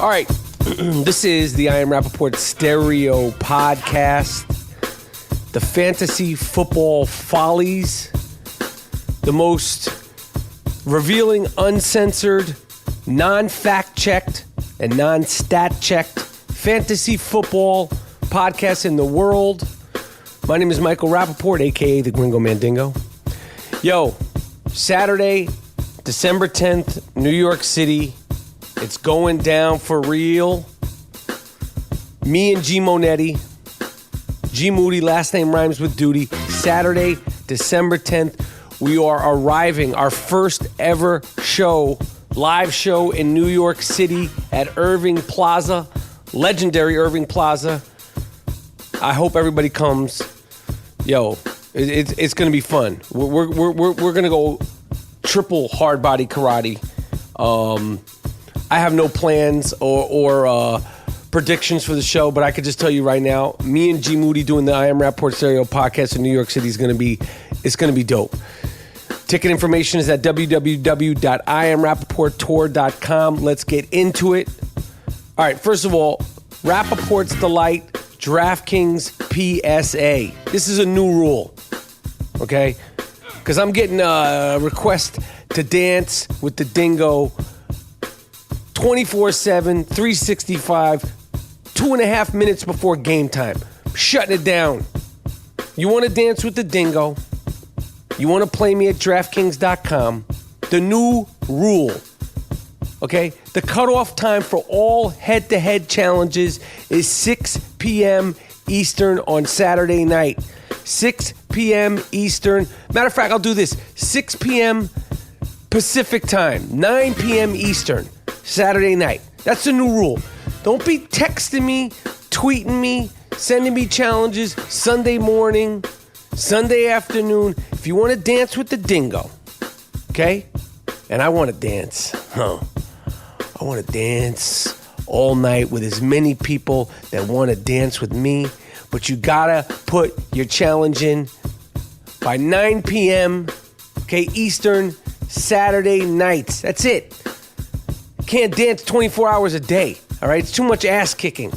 All right, this is the I Am Rapaport Stereo Podcast, the fantasy football follies, the most revealing, uncensored, non-fact-checked, and non-stat-checked fantasy football podcast in the world. My name is Michael Rapaport, a.k.a. the Gringo Mandingo. Yo, Saturday, December 10th, New York City. It's going down for real. Me and G Monetti. G Moody, last name rhymes with duty. Saturday, December 10th, we are arriving. Our first ever show, live show in New York City at Irving Plaza, legendary Irving Plaza. I hope everybody comes. Yo, it's going to be fun. We're going to go triple hard body karate. I have no plans or predictions for the show, but I could just tell you right now, me and G Moody doing the I Am Rapaport Stereo Podcast in New York City is going to be dope. Ticket information is at www.IamRapaportTour.com. Let's get into it. All right, first of all, RapaportsDelight, DraftKings PSA. This is a new rule, okay? Because I'm getting a request to dance with the dingo 24/7, 365, 2.5 minutes before game time. Shutting it down. You want to dance with the dingo? You want to play me at DraftKings.com? The new rule, okay? The cutoff time for all head-to-head challenges is 6 p.m. Eastern on Saturday night. 6 p.m. Eastern. Matter of fact, I'll do this. 6 p.m. Pacific time, 9 p.m. Eastern, Saturday night. That's the new rule. Don't be texting me, tweeting me, sending me challenges Sunday morning, Sunday afternoon. If you want to dance with the dingo, okay? And I want to dance. I want to dance all night with as many people that want to dance with me. But you got to put your challenge in by 9 p.m., okay, Eastern, Saturday nights. That's it. Can't dance 24 hours a day, all right? It's too much ass kicking,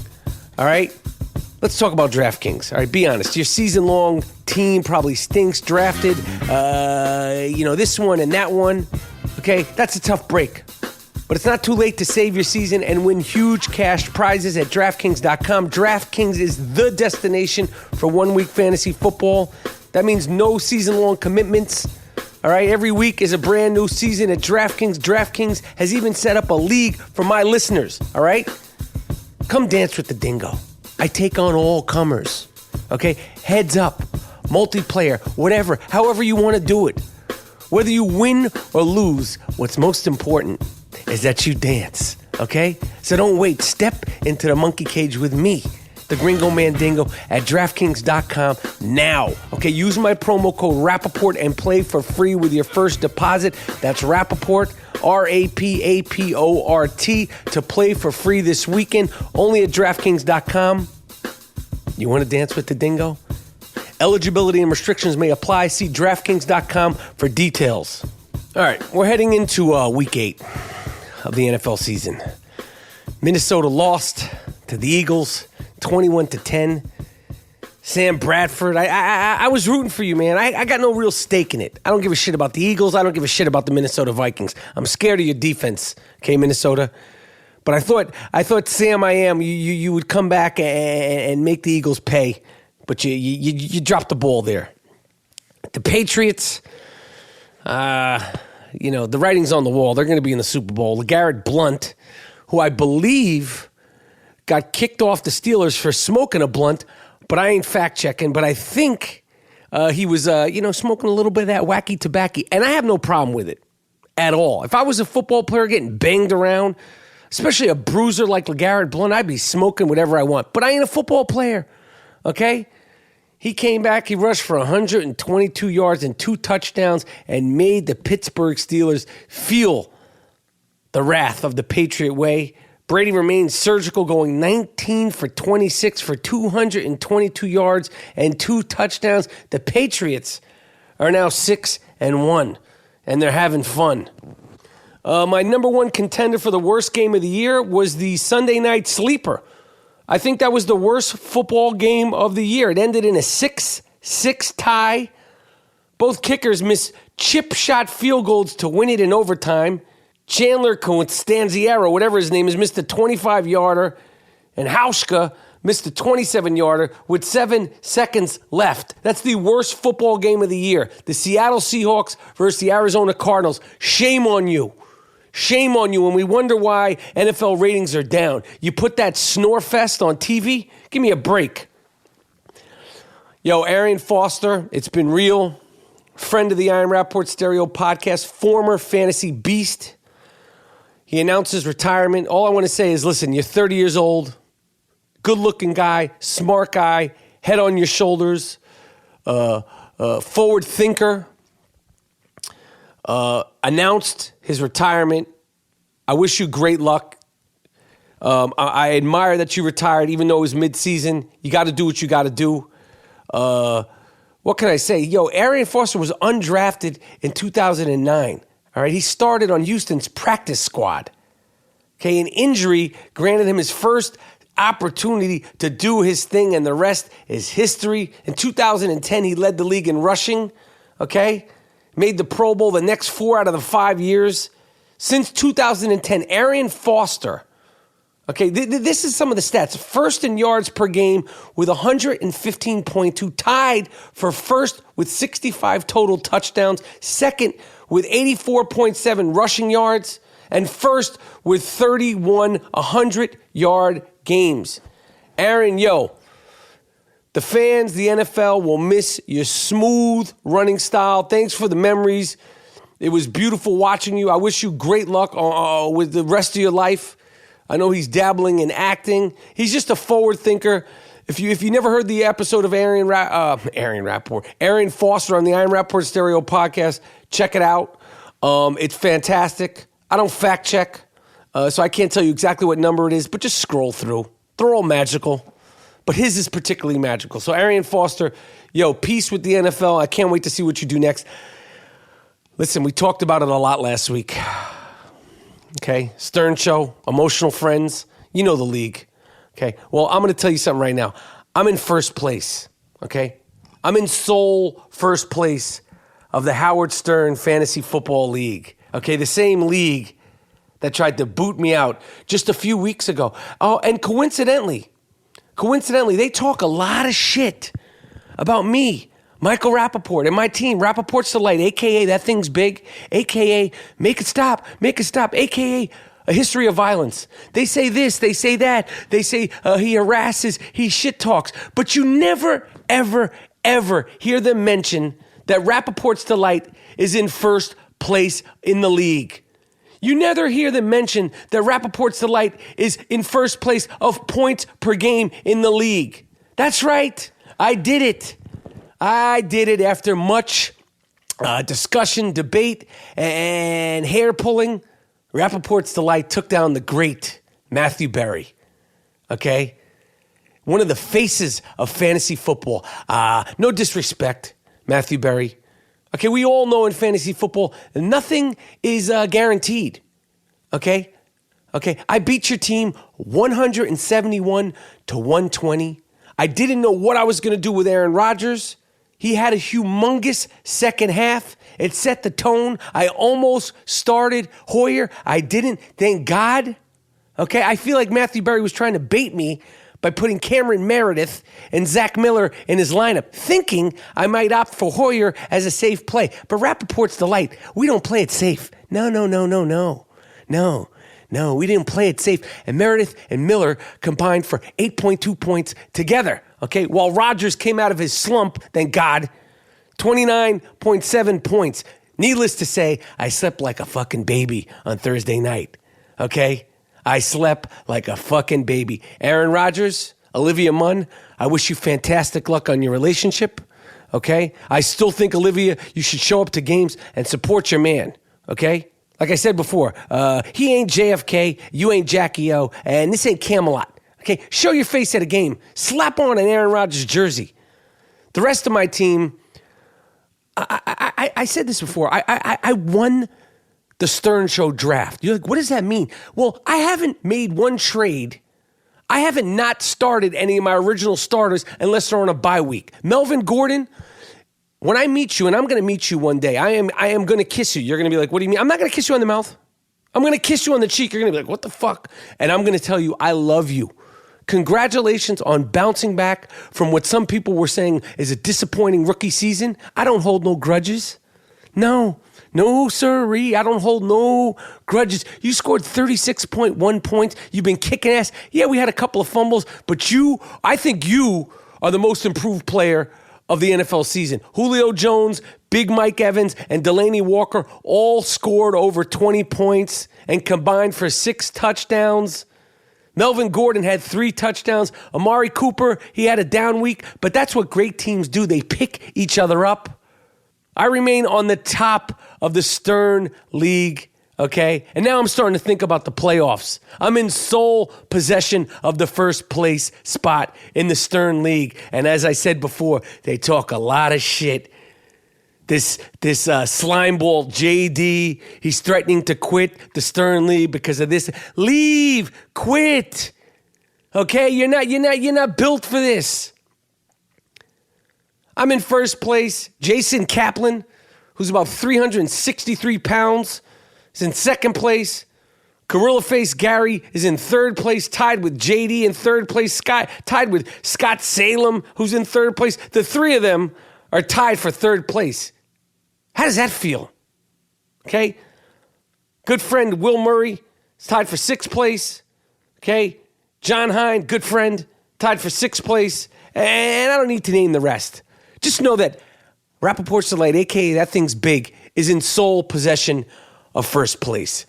all right? Let's talk about DraftKings, all right? Be honest. Your season-long team probably stinks, drafted, this one and that one, okay? That's a tough break. But it's not too late to save your season and win huge cash prizes at DraftKings.com. DraftKings is the destination for one-week fantasy football. That means no season-long commitments. All right, every week is a brand new season at DraftKings. DraftKings has even set up a league for my listeners, all right? Come dance with the dingo. I take on all comers, okay? Heads up, multiplayer, whatever, however you want to do it. Whether you win or lose, what's most important is that you dance, okay? So don't wait. Step into the monkey cage with me, the Gringo Mandingo, at DraftKings.com now. Okay, use my promo code Rapaport and play for free with your first deposit. That's Rapaport, RAPAPORT, to play for free this weekend, only at DraftKings.com. You want to dance with the dingo? Eligibility and restrictions may apply. See DraftKings.com for details. All right, we're heading into Week 8 of the NFL season. Minnesota lost to the Eagles 21-10. Sam Bradford, I was rooting for you, man. I got no real stake in it. I don't give a shit about the Eagles. I don't give a shit about the Minnesota Vikings. I'm scared of your defense, okay, Minnesota? But I thought Sam, I am, you would come back and make the Eagles pay. But you dropped the ball there. The Patriots, the writing's on the wall. They're going to be in the Super Bowl. LeGarrette Blount, who I believe got kicked off the Steelers for smoking a blunt, but I ain't fact-checking. But I think he was, smoking a little bit of that wacky tobacco. And I have no problem with it at all. If I was a football player getting banged around, especially a bruiser like LeGarrette Blount, I'd be smoking whatever I want. But I ain't a football player, okay? He came back, he rushed for 122 yards and 2 touchdowns and made the Pittsburgh Steelers feel the wrath of the Patriot way. Brady remained surgical, going 19 for 26 for 222 yards and 2 touchdowns. The Patriots are now 6-1, and they're having fun. My number one contender for the worst game of the year was the Sunday night sleeper. I think that was the worst football game of the year. It ended in a 6-6 tie. Both kickers missed chip shot field goals to win it in overtime. Chandler Costanziero, whatever his name is, missed a 25-yarder. And Hauschka missed a 27-yarder with 7 seconds left. That's the worst football game of the year. The Seattle Seahawks versus the Arizona Cardinals. Shame on you. Shame on you. And we wonder why NFL ratings are down. You put that snore fest on TV? Give me a break. Yo, Arian Foster, it's been real. Friend of the I AM Rapaport Stereo podcast, former fantasy beast. He announced his retirement. All I want to say is, listen, you're 30 years old, good-looking guy, smart guy, head on your shoulders, forward thinker. Announced his retirement. I wish you great luck. I admire that you retired, even though it was mid-season. You got to do what you got to do. What can I say? Yo, Arian Foster was undrafted in 2009. All right, he started on Houston's practice squad. Okay, an injury granted him his first opportunity to do his thing, and the rest is history. In 2010, he led the league in rushing. Okay, made the Pro Bowl the next 4 out of the 5 years. Since 2010, Arian Foster, okay, this is some of the stats. First in yards per game with 115.2, tied for first with 65 total touchdowns, second with 84.7 rushing yards, and first with 31 100-yard games. Aaron, yo, the fans, the NFL will miss your smooth running style. Thanks for the memories. It was beautiful watching you. I wish you great luck with the rest of your life. I know he's dabbling in acting. He's just a forward thinker. If you never heard the episode of Arian Foster on the I AM Rapaport Stereo podcast, check it out. It's fantastic. I don't fact check, so I can't tell you exactly what number it is, but just scroll through. They're all magical, but his is particularly magical. So Arian Foster, yo, peace with the NFL. I can't wait to see what you do next. Listen, we talked about it a lot last week. Okay, Stern Show, Emotional Friends, you know the league. Okay, well, I'm going to tell you something right now. I'm in first place, okay? I'm in sole first place of the Howard Stern Fantasy Football League, okay? The same league that tried to boot me out just a few weeks ago. Oh, and coincidentally, they talk a lot of shit about me, Michael Rapaport, and my team, RapaportsDelight, a.k.a. That Thing's Big, a.k.a. Make It Stop, a.k.a. A History of Violence. They say this, they say that. They say he harasses, he shit talks. But you never, ever, ever hear them mention that RapaportsDelight is in first place in the league. You never hear them mention that RapaportsDelight is in first place of points per game in the league. That's right. I did it. I did it after much discussion, debate, and hair pulling. RapaportsDelight took down the great Matthew Berry, okay? One of the faces of fantasy football. No disrespect, Matthew Berry. Okay, we all know in fantasy football, nothing is guaranteed, okay? Okay, I beat your team 171-120. I didn't know what I was going to do with Aaron Rodgers. He had a humongous second half. It set the tone. I almost started Hoyer. I didn't. Thank God. Okay, I feel like Matthew Berry was trying to bait me by putting Cameron Meredith and Zach Miller in his lineup, thinking I might opt for Hoyer as a safe play. But RapaportsDelight, we don't play it safe. No, we didn't play it safe. And Meredith and Miller combined for 8.2 points together. Okay, while Rodgers came out of his slump, thank God, 29.7 points. Needless to say, I slept like a fucking baby on Thursday night. Okay? I slept like a fucking baby. Aaron Rodgers, Olivia Munn, I wish you fantastic luck on your relationship. Okay? I still think, Olivia, you should show up to games and support your man. Okay? Like I said before, he ain't JFK, you ain't Jackie O, and this ain't Camelot. Okay, show your face at a game. Slap on an Aaron Rodgers jersey. The rest of my team, I said this before. I won the Stern Show draft. You're like, what does that mean? Well, I haven't made one trade. I haven't not started any of my original starters unless they're on a bye week. Melvin Gordon, when I meet you, and I'm going to meet you one day, I am going to kiss you. You're going to be like, what do you mean? I'm not going to kiss you on the mouth. I'm going to kiss you on the cheek. You're going to be like, what the fuck? And I'm going to tell you, I love you. Congratulations on bouncing back from what some people were saying is a disappointing rookie season. I don't hold no grudges. No, sirree. I don't hold no grudges. You scored 36.1 points. You've been kicking ass. Yeah, we had a couple of fumbles, but I think you are the most improved player of the NFL season. Julio Jones, Big Mike Evans, and Delaney Walker all scored over 20 points and combined for 6 touchdowns. Melvin Gordon had 3 touchdowns. Amari Cooper, he had a down week, but that's what great teams do. They pick each other up. I remain on the top of the Stern League, okay? And now I'm starting to think about the playoffs. I'm in sole possession of the first place spot in the Stern League. And as I said before, they talk a lot of shit. This slimeball JD, he's threatening to quit the Stern League because of this. Leave, quit. Okay, you're not built for this. I'm in first place. Jason Kaplan, who's about 363 pounds, is in second place. Gorilla Face Gary is in third place, tied with JD in third place, tied with Scott Salem, who's in third place. The 3 of them are tied for third place. How does that feel? Okay? Good friend Will Murray is tied for 6th place. Okay? John Hine, good friend, tied for 6th place. And I don't need to name the rest. Just know that Rapaport's Delight, a.k.a. That Thing's Big, is in sole possession of first place.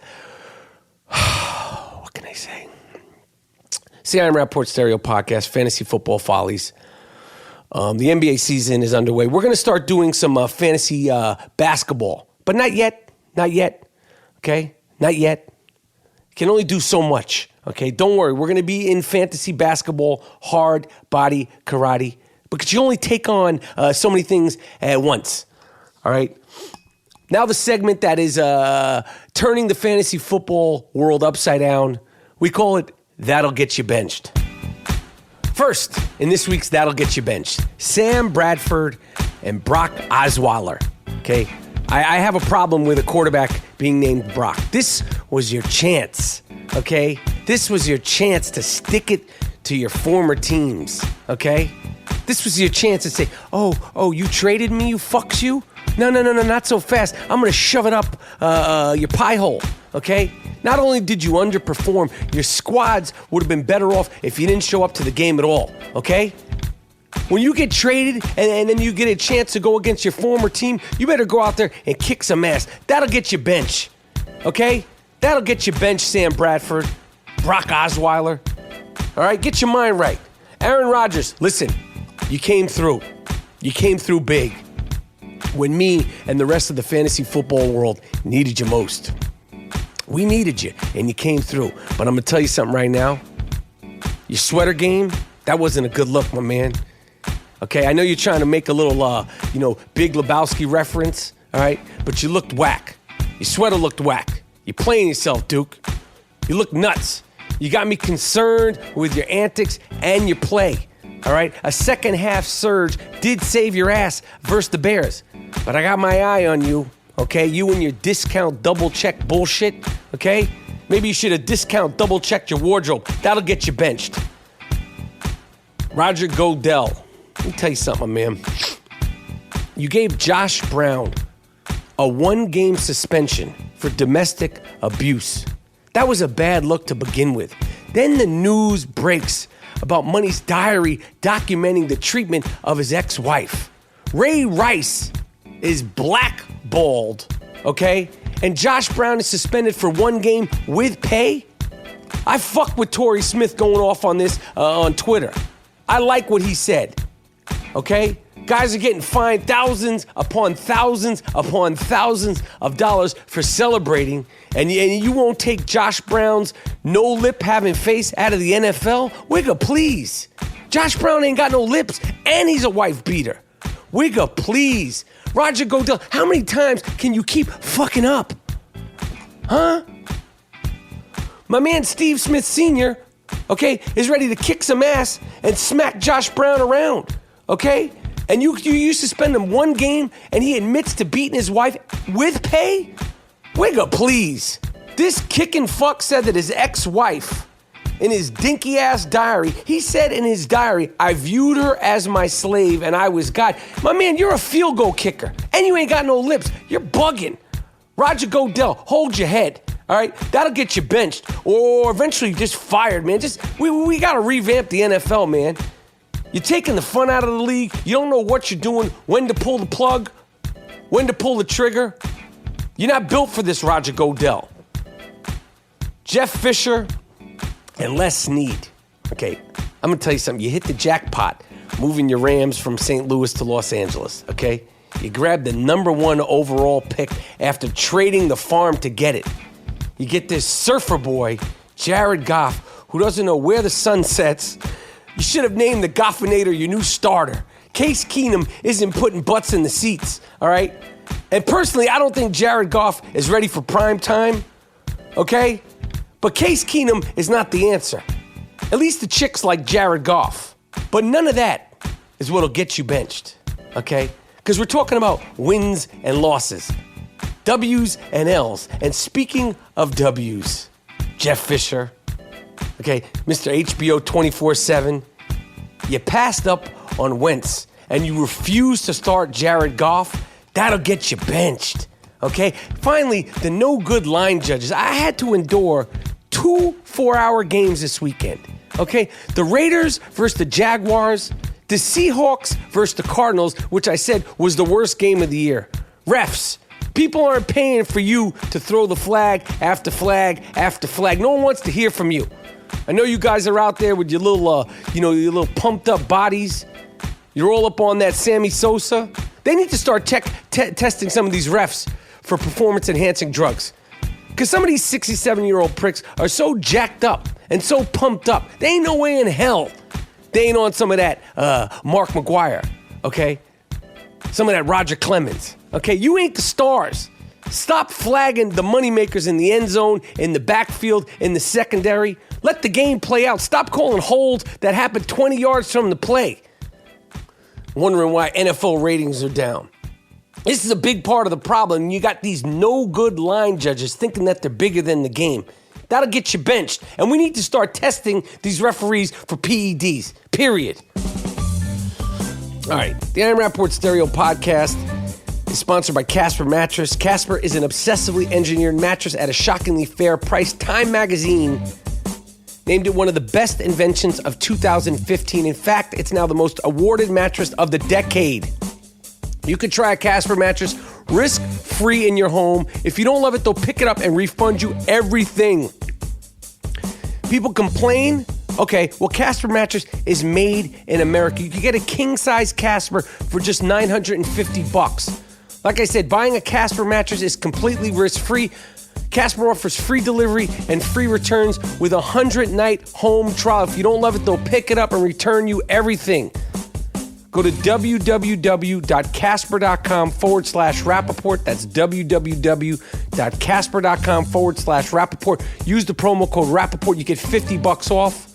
What can I say? See, I Am Rapaport Stereo Podcast, Fantasy Football Follies. The NBA season is underway. We're going to start doing some fantasy basketball, but not yet, okay? Not yet. Can only do so much, okay? Don't worry. We're going to be in fantasy basketball, hard body karate, because you only take on so many things at once, all right? Now the segment that is turning the fantasy football world upside down, we call it That'll Get You Benched. First, in this week's That'll Get You Benched, Sam Bradford and Brock Osweiler, okay? I have a problem with a quarterback being named Brock. This was your chance, okay? This was your chance to stick it to your former teams, okay? This was your chance to say, oh, you traded me, you fucks you? No, not so fast. I'm going to shove it up your pie hole, okay? Not only did you underperform, your squads would have been better off if you didn't show up to the game at all, okay? When you get traded and then you get a chance to go against your former team, you better go out there and kick some ass. That'll get you benched, okay? That'll get you benched, Sam Bradford, Brock Osweiler. All right, get your mind right. Aaron Rodgers, listen, you came through. You came through big when me and the rest of the fantasy football world needed you most. We needed you, and you came through. But I'm going to tell you something right now. Your sweater game, that wasn't a good look, my man. Okay, I know you're trying to make a little, Big Lebowski reference, all right? But you looked whack. Your sweater looked whack. You're playing yourself, Duke. You look nuts. You got me concerned with your antics and your play, all right? A second-half surge did save your ass versus the Bears. But I got my eye on you. Okay, you and your discount double-check bullshit, okay? Maybe you should have discount double-checked your wardrobe. That'll get you benched. Roger Goodell. Let me tell you something, man. You gave Josh Brown a 1-game suspension for domestic abuse. That was a bad look to begin with. Then the news breaks about Money's diary documenting the treatment of his ex-wife. Ray Rice is blackballed, okay? And Josh Brown is suspended for 1 game with pay? I fuck with Torrey Smith going off on this on Twitter. I like what he said, okay? Guys are getting fined thousands upon thousands upon thousands of dollars for celebrating, and you won't take Josh Brown's no-lip having face out of the NFL? Wigga, please. Josh Brown ain't got no lips, and he's a wife beater. Wigga, please. Roger Goodell, how many times can you keep fucking up? Huh? My man Steve Smith Sr., okay, is ready to kick some ass and smack Josh Brown around, okay? And you used to spend him one game and he admits to beating his wife with pay? Wigga, please. This kicking fuck said that his ex-wife, in his dinky-ass diary, he said in his diary, I viewed her as my slave and I was God. My man, you're a field goal kicker and you ain't got no lips. You're bugging. Roger Goodell, hold your head, all right? That'll get you benched or eventually just fired, man. We got to revamp the NFL, man. You're taking the fun out of the league. You don't know what you're doing, when to pull the plug, when to pull the trigger. You're not built for this, Roger Goodell. Jeff Fisher and Les Snead. Okay, I'm going to tell you something. You hit the jackpot moving your Rams from St. Louis to Los Angeles, okay? You grabbed the number 1 overall pick after trading the farm to get it. You get this surfer boy, Jared Goff, who doesn't know where the sun sets. You should have named the Goffinator your new starter. Case Keenum isn't putting butts in the seats, all right? And personally, I don't think Jared Goff is ready for prime time, okay? But Case Keenum is not the answer. At least the chicks like Jared Goff. But none of that is what'll get you benched, okay? Because we're talking about wins and losses, W's and L's. And speaking of W's, Jeff Fisher, okay, Mr. HBO 24/7, you passed up on Wentz and you refuse to start Jared Goff. That'll get you benched, okay? Finally, the no-good line judges. I had to endure 2 4-hour games this weekend, okay? The Raiders versus the Jaguars, the Seahawks versus the Cardinals, which I said was the worst game of the year. Refs, people aren't paying for you to throw the flag after flag after flag. No one wants to hear from you. I know you guys are out there with your little, your little pumped up bodies. You're all up on that Sammy Sosa. They need to start testing some of these refs for performance-enhancing drugs. Because some of these 67-year-old pricks are so jacked up and so pumped up. There ain't no way in hell they ain't on some of that Mark McGuire, okay? Some of that Roger Clemens, okay? You ain't the stars. Stop flagging the moneymakers in the end zone, in the backfield, in the secondary. Let the game play out. Stop calling holds that happened 20 yards from the play. Wondering why NFL ratings are down. This is a big part of the problem. You got these no-good line judges thinking that they're bigger than the game. That'll get you benched. And we need to start testing these referees for PEDs, period. All right, the I AM Rapaport Stereo Podcast is sponsored by Casper Mattress. Casper is an obsessively engineered mattress at a shockingly fair price. Time Magazine named it one of the best inventions of 2015. In fact, it's now the most awarded mattress of the decade. You could try a Casper mattress risk-free in your home. If you don't love it, they'll pick it up and refund you everything. People complain. Okay, well, Casper mattress is made in America. You can get a king-size Casper for just $950. Like I said, buying a Casper mattress is completely risk-free. Casper offers free delivery and free returns with a 100-night home trial. If you don't love it, they'll pick it up and return you everything. Go to www.casper.com/Rapaport. That's www.casper.com/Rapaport. Use the promo code Rapaport. You get $50 off.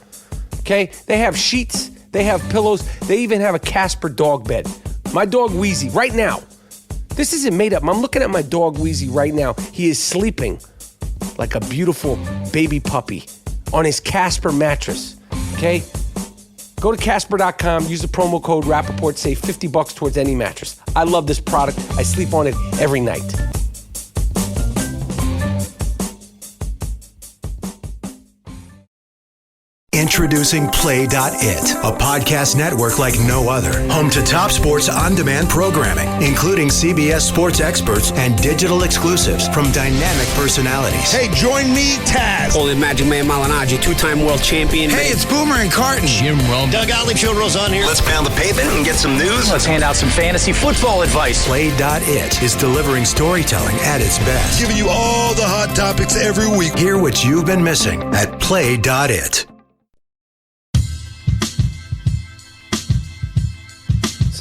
Okay? They have sheets. They have pillows. They even have a Casper dog bed. My dog Wheezy, right now. This isn't made up. I'm looking at my dog Wheezy right now. He is sleeping like a beautiful baby puppy on his Casper mattress. Okay? Go to Casper.com, use the promo code Rapaport, save $50 towards any mattress. I love this product. I sleep on it every night. Introducing Play.it, a podcast network like no other. Home to top sports on-demand programming, including CBS sports experts and digital exclusives from dynamic personalities. Hey, join me, Taz. Holy Magic Man Malinaji, two-time world champion. Hey, it's Boomer and Carton. Jim Rome. Doug Gottlieb-Schulro's on here. Let's pound the pavement and get some news. Let's hand out some fantasy football advice. Play.it is delivering storytelling at its best. Giving you all the hot topics every week. Hear what you've been missing at Play.it.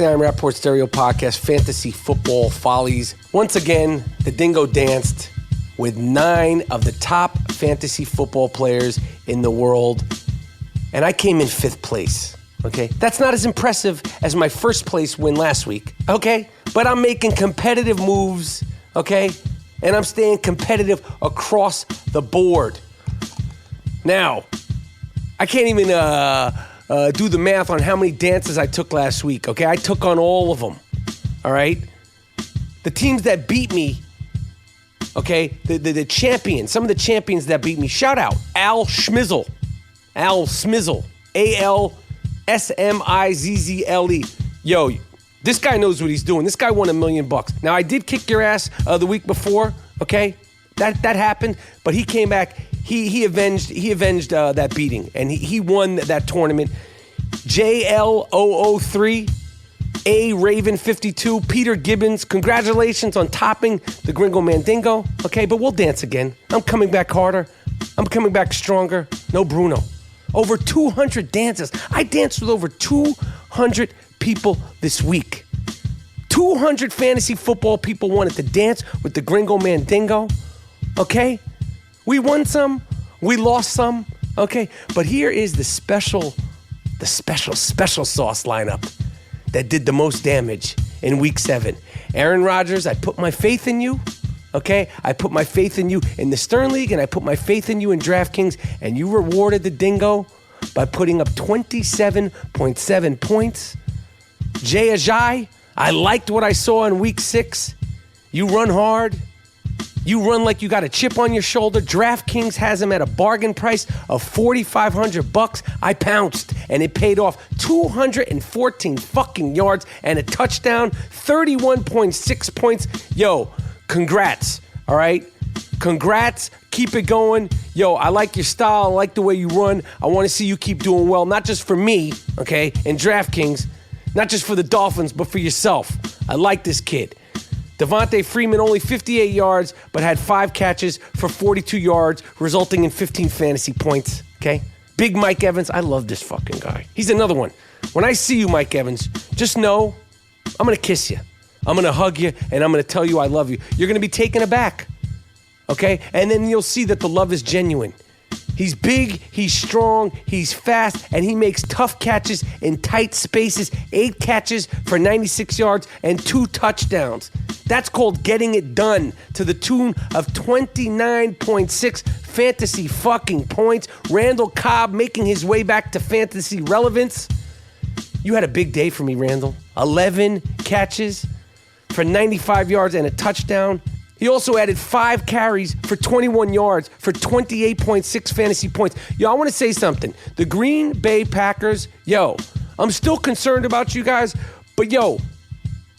I AM Rapaport Stereo Podcast, Fantasy Football Follies. Once again, the dingo danced. with 9 of the top fantasy football players in the world, and I came in 5th place, okay? That's not as impressive as my first place win last week, okay? But I'm making competitive moves, okay? And I'm staying competitive across the board. Now, I can't even do the math on how many dances I took last week, okay? I took on all of them, all right? The teams that beat me, okay, the champions, some of the champions that beat me, shout out, Al Schmizzle, A-L-S-M-I-Z-Z-L-E. Yo, this guy knows what he's doing. This guy won $1 million. Now, I did kick your ass the week before, okay? That happened, but he came back. He avenged that beating, and he won that tournament. JL003, A Raven 52, Peter Gibbons, congratulations on topping the Gringo Mandingo. Okay, but we'll dance again. I'm coming back harder. I'm coming back stronger. No Bruno. Over 200 dances. I danced with over 200 people this week. 200 fantasy football people wanted to dance with the Gringo Mandingo. Okay? We won some. We lost some. Okay? But here is the special sauce lineup that did the most damage in week 7. Aaron Rodgers, I put my faith in you. Okay? I put my faith in you in the Stern League, and I put my faith in you in DraftKings, and you rewarded the dingo by putting up 27.7 points. Jay Ajay, I liked what I saw in week 6. You run hard. You run like you got a chip on your shoulder. DraftKings has him at a bargain price of $4,500. I pounced, and it paid off. 214 fucking yards and a touchdown, 31.6 points. Yo, congrats, all right? Congrats. Keep it going. Yo, I like your style. I like the way you run. I want to see you keep doing well, not just for me, okay, in DraftKings, not just for the Dolphins, but for yourself. I like this kid. Devontae Freeman, only 58 yards, but had 5 catches for 42 yards, resulting in 15 fantasy points, okay? Big Mike Evans, I love this fucking guy. He's another one. When I see you, Mike Evans, just know I'm going to kiss you. I'm going to hug you, and I'm going to tell you I love you. You're going to be taken aback, okay? And then you'll see that the love is genuine. He's big, he's strong, he's fast, and he makes tough catches in tight spaces. 8 catches for 96 yards and 2 touchdowns. That's called getting it done to the tune of 29.6 fantasy fucking points. Randall Cobb making his way back to fantasy relevance. You had a big day for me, Randall. 11 catches for 95 yards and a touchdown. He also added 5 carries for 21 yards for 28.6 fantasy points. Yo, I want to say something. The Green Bay Packers, yo, I'm still concerned about you guys, but yo,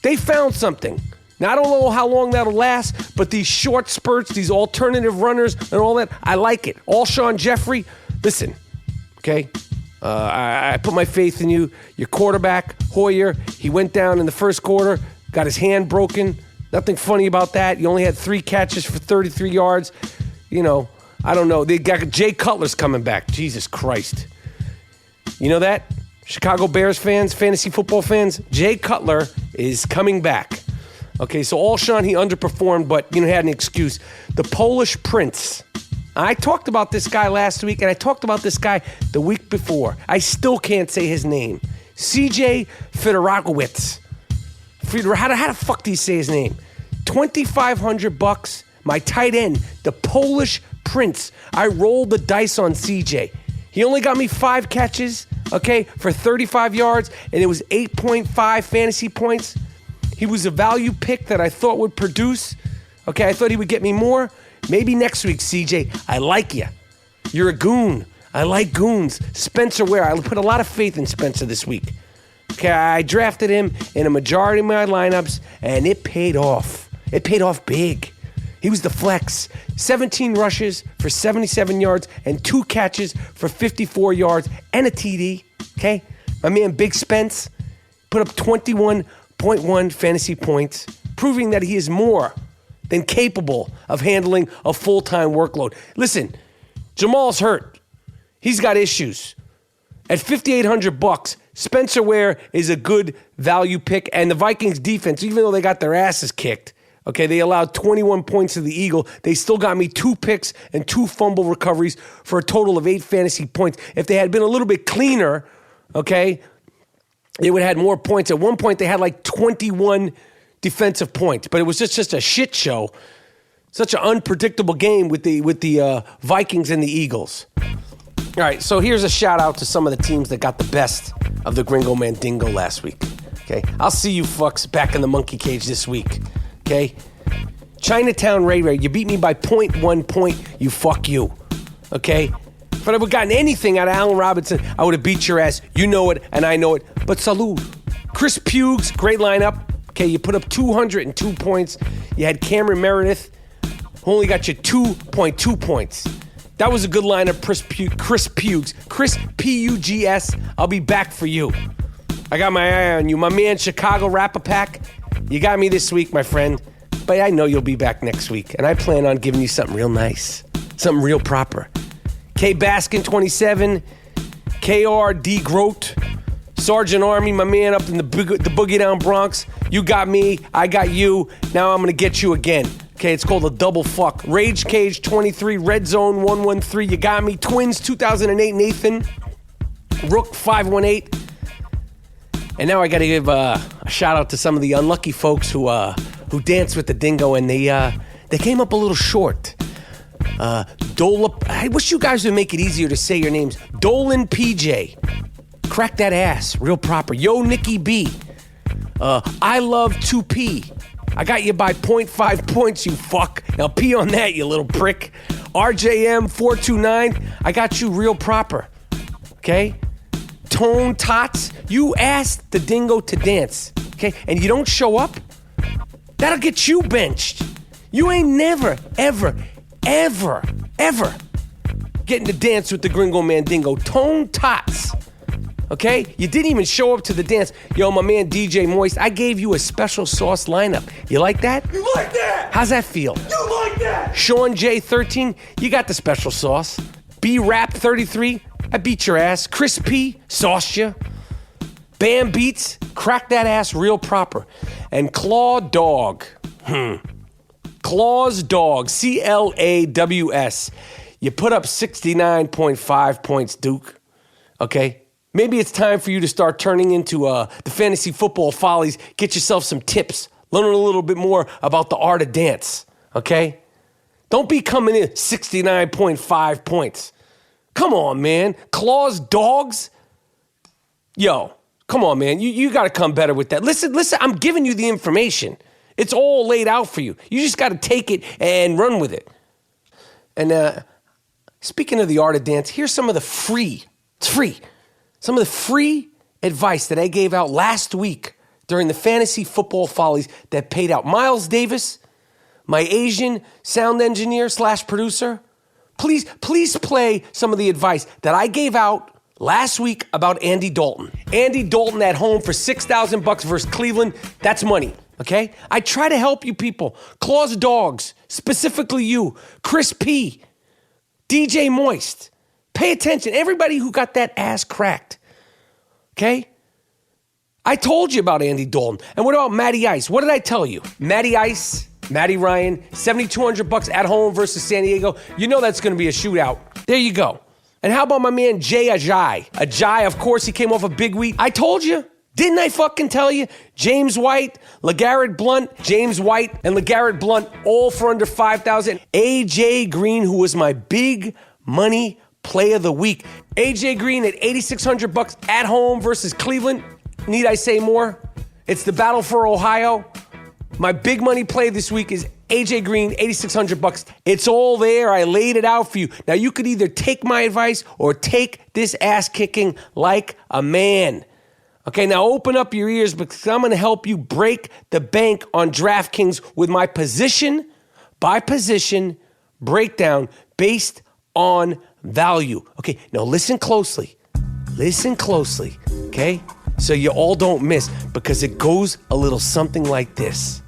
they found something. Now, I don't know how long that'll last, but these short spurts, these alternative runners and all that, I like it. Alshon Jeffrey, listen, okay? I put my faith in you. Your quarterback, Hoyer, he went down in the first quarter, got his hand broken. Nothing funny about that. You only had 3 catches for 33 yards. You know, I don't know. They got Jay Cutler's coming back. Jesus Christ. You know that? Chicago Bears fans, fantasy football fans, Jay Cutler is coming back. Okay, so Alshon, he underperformed, but, you know, had an excuse. The Polish Prince. I talked about this guy last week, and I talked about this guy the week before. I still can't say his name. CJ Fedorowicz. How the fuck do you say his name? $2,500. My tight end, the Polish Prince. I rolled the dice on CJ. He only got me 5 catches, okay, for 35 yards, and it was 8.5 fantasy points. He was a value pick that I thought would produce. Okay, I thought he would get me more. Maybe next week, CJ. I like you. You're a goon. I like goons. Spencer Ware. I put a lot of faith in Spencer this week. Okay, I drafted him in a majority of my lineups, and it paid off. It paid off big. He was the flex. 17 rushes for 77 yards and 2 catches for 54 yards and a TD. Okay, my man Big Spence put up 21.1 fantasy points, proving that he is more than capable of handling a full-time workload. Listen, Jamal's hurt. He's got issues. At $5,800, Spencer Ware is a good value pick, and the Vikings defense, even though they got their asses kicked, Okay, they allowed 21 points to the Eagle. They still got me 2 picks and 2 fumble recoveries for a total of 8 fantasy points. If they had been a little bit cleaner, okay, they would have had more points. At one point, they had like 21 defensive points, but it was just a shit show. Such an unpredictable game with the Vikings and the Eagles. All right, so here's a shout out to some of the teams that got the best of the Gringo Mandingo last week. Okay, I'll see you fucks back in the monkey cage this week. Okay, Chinatown Ray Ray, you beat me by 0.1 point. You fuck you. Okay, if I would have gotten anything out of Allen Robinson, I would have beat your ass. You know it, and I know it. But salute, Chris Pugs, great lineup. Okay, you put up 202 points. You had Cameron Meredith, who only got you 2.2 points. That was a good lineup, Chris Pugs. Chris P-U-G-S, I'll be back for you. I got my eye on you. My man, Chicago Rapapack, you got me this week, my friend. But I know you'll be back next week. And I plan on giving you something real nice. Something real proper. K. Baskin, 27. K.R. D. Grote. Sergeant Army, my man up in the Boogie Down Bronx. You got me. I got you. Now I'm going to get you again. Okay, it's called a double fuck. Rage Cage 23, Red Zone 113, you got me. Twins 2008, Nathan. Rook 518. And now I got to give a shout out to some of the unlucky folks who danced with the dingo, and they came up a little short. Dolap, I wish you guys would make it easier to say your names. Dolan PJ, crack that ass, real proper. Yo Nikki B, I love 2P. I got you by 0.5 points, you fuck. Now pee on that, you little prick. RJM 429, I got you real proper. Okay? Tone Tots, you asked the dingo to dance. Okay? And you don't show up? That'll get you benched. You ain't never, ever getting to dance with the Gringo Mandingo. Tone Tots. Okay? You didn't even show up to the dance. Yo, my man DJ Moist, I gave you a special sauce lineup. You like that? You like that? How's that feel? You like that? Sean J 13, you got the special sauce. B Rap 33, I beat your ass. Chris P, sauced you. Bam Beats, crack that ass real proper. And Claw Dog, Claws Dog, C-L-A-W-S. You put up 69.5 points, Duke. Okay? Maybe it's time for you to start turning into the fantasy football follies. Get yourself some tips. Learn a little bit more about the art of dance, okay? Don't be coming in 69.5 points. Come on, man. Claws, dogs. Yo, come on, man. You got to come better with that. Listen, I'm giving you the information. It's all laid out for you. You just got to take it and run with it. And speaking of the art of dance, here's some of the free. It's free. Some of the free advice that I gave out last week during the Fantasy Football Follies that paid out. Miles Davis, my Asian sound engineer / producer, please play some of the advice that I gave out last week about Andy Dalton. Andy Dalton at home for $6,000 versus Cleveland. That's money, okay? I try to help you people. Claws Dogs, specifically you. Chris P, DJ Moist. Pay attention. Everybody who got that ass cracked. Okay? I told you about Andy Dalton. And what about Matty Ice? What did I tell you? Matty Ice, Matty Ryan, $7,200 at home versus San Diego. You know that's going to be a shootout. There you go. And how about my man Jay Ajay? Ajay, of course, he came off a big week. I told you. Didn't I fucking tell you? James White, LeGarrette Blount, James White, and LeGarrette Blount, all for under $5,000. AJ Green, who was my big money play of the week. AJ Green at $8,600 at home versus Cleveland. Need I say more? It's the battle for Ohio. My big money play this week is AJ Green, $8,600. It's all there. I laid it out for you. Now you could either take my advice or take this ass kicking like a man. Okay, now open up your ears because I'm going to help you break the bank on DraftKings with my position by position breakdown based on value. Okay, now listen closely. Listen closely, okay? So you all don't miss because it goes a little something like this.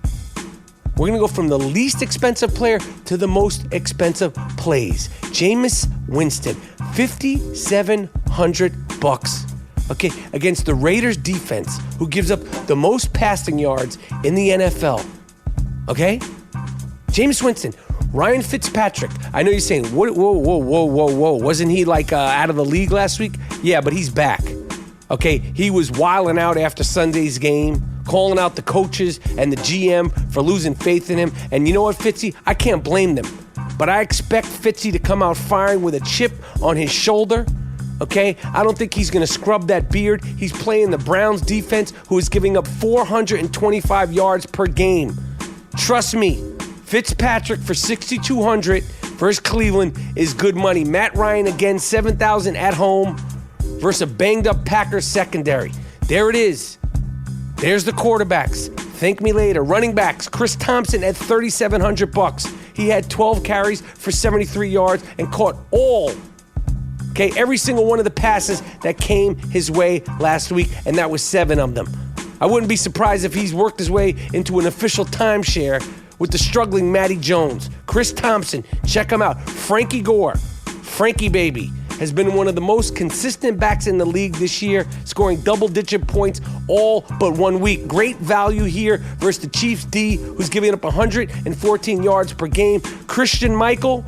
We're going to go from the least expensive player to the most expensive plays. Jameis Winston, $5,700. Okay, against the Raiders defense, who gives up the most passing yards in the NFL. okay? Jameis Winston, Ryan Fitzpatrick. I know you're saying, whoa. Wasn't he like out of the league last week? Yeah, but he's back. Okay, he was wilding out after Sunday's game, calling out the coaches and the GM for losing faith in him. And you know what, Fitzy? I can't blame them. But I expect Fitzy to come out firing with a chip on his shoulder. Okay, I don't think he's going to scrub that beard. He's playing the Browns defense, who is giving up 425 yards per game. Trust me, Fitzpatrick for 6,200 versus Cleveland is good money. Matt Ryan again, 7,000 at home versus a banged-up Packers secondary. There it is. There's the quarterbacks. Thank me later. Running backs, Chris Thompson at $3,700. He had 12 carries for 73 yards and caught every single one of the passes that came his way last week, and that was 7 of them. I wouldn't be surprised if he's worked his way into an official timeshare with the struggling Matty Jones. Chris Thompson, check him out. Frankie Gore, Frankie baby, has been one of the most consistent backs in the league this year, scoring double-digit points all but 1 week. Great value here versus the Chiefs D, who's giving up 114 yards per game. Christian Michael,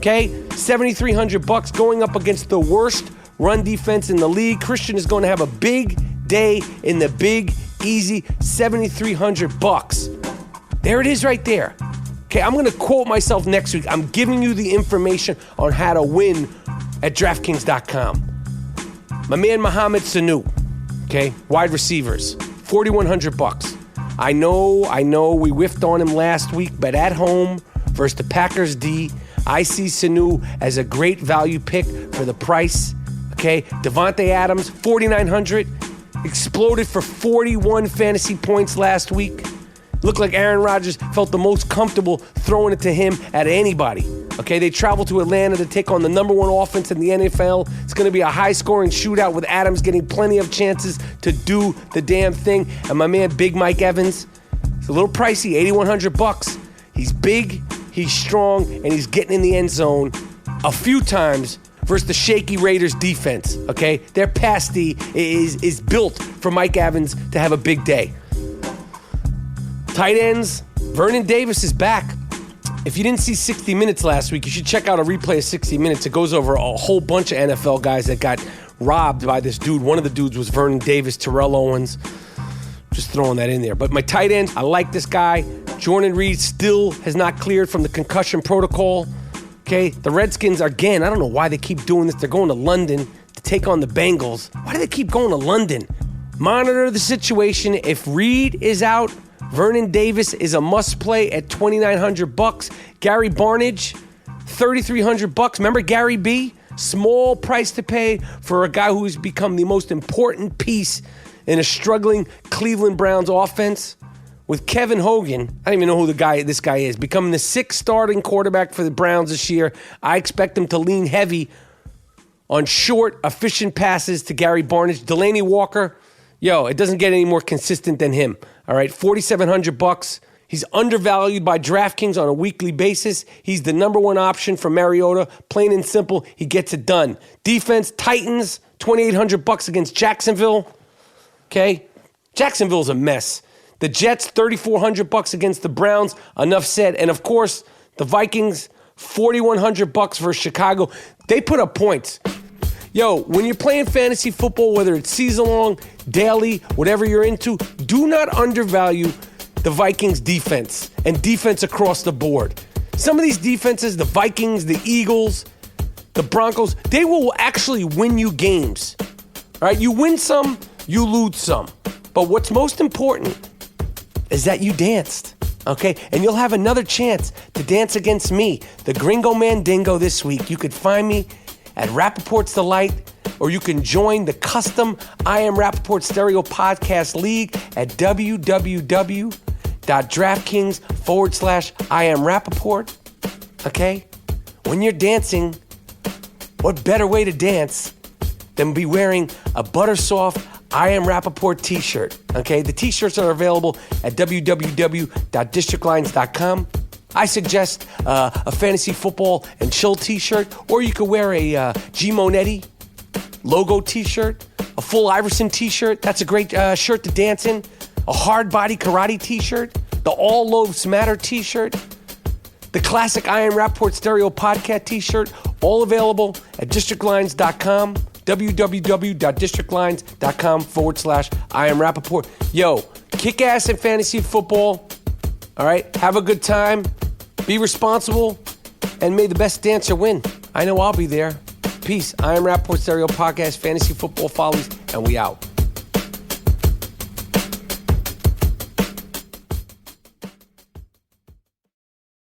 $7,300 going up against the worst run defense in the league. Christian is going to have a big day in the big, easy $7,300. There it is right there. Okay, I'm going to quote myself next week. I'm giving you the information on how to win at DraftKings.com. My man Mohamed Sanu, wide receivers, $4,100. I know we whiffed on him last week, but at home versus the Packers D, I see Sanu as a great value pick for the price. Devontae Adams, $4,900, exploded for 41 fantasy points last week. Looked like Aaron Rodgers felt the most comfortable throwing it to him at anybody. They travel to Atlanta to take on the number one offense in the NFL. It's going to be a high-scoring shootout with Adams getting plenty of chances to do the damn thing. And my man, Big Mike Evans, it's a little pricey, $8,100. He's big, he's strong, and he's getting in the end zone a few times versus the shaky Raiders defense. Their pass D is built for Mike Evans to have a big day. Tight ends, Vernon Davis is back. If you didn't see 60 Minutes last week, you should check out a replay of 60 Minutes. It goes over a whole bunch of NFL guys that got robbed by this dude. One of the dudes was Vernon Davis, Terrell Owens. Just throwing that in there. But my tight end, I like this guy. Jordan Reed still has not cleared from the concussion protocol. The Redskins, again, I don't know why they keep doing this. They're going to London to take on the Bengals. Why do they keep going to London? Monitor the situation. If Reed is out, Vernon Davis is a must-play at $2,900. Gary Barnidge, $3,300. Remember Gary B? Small price to pay for a guy who's become the most important piece in a struggling Cleveland Browns offense. With Kevin Hogan, I don't even know who this guy is, becoming the 6th starting quarterback for the Browns this year. I expect him to lean heavy on short, efficient passes to Gary Barnidge. Delaney Walker, it doesn't get any more consistent than him. All right, $4,700. He's undervalued by DraftKings on a weekly basis. He's the number one option for Mariota. Plain and simple, he gets it done. Defense, Titans, $2,800 against Jacksonville. Jacksonville's a mess. The Jets, $3,400 against the Browns. Enough said. And of course, the Vikings, $4,100 versus Chicago. They put up points. When you're playing fantasy football, whether it's season-long, daily, whatever you're into, do not undervalue the Vikings defense and defense across the board. Some of these defenses, the Vikings, the Eagles, the Broncos, they will actually win you games. All right, you win some, you lose some. But what's most important is that you danced, and you'll have another chance to dance against me, the Gringo Mandingo, this week. You could find me at RapaportsDelight, or you can join the custom I Am Rapaport Stereo Podcast League at www.DraftKings/I Am Rapaport. When you're dancing, what better way to dance than be wearing a Buttersoft I Am Rapaport t-shirt. The t-shirts are available at www.districtlines.com. I suggest a fantasy football and chill t-shirt, or you could wear a G Monetti logo t-shirt, a full Iverson t-shirt. That's a great shirt to dance in. A hard body karate t-shirt. the All Loaves Matter t-shirt, the classic I Am Rapaport Stereo Podcast t-shirt, all available at districtlines.com, www.districtlines.com/I Am Rapaport. Yo, kick ass in fantasy football. All right, have a good time, be responsible, and may the best dancer win. I know I'll be there. Peace. I Am Rapaport Stereo Podcast, Fantasy Football Follies, and we out.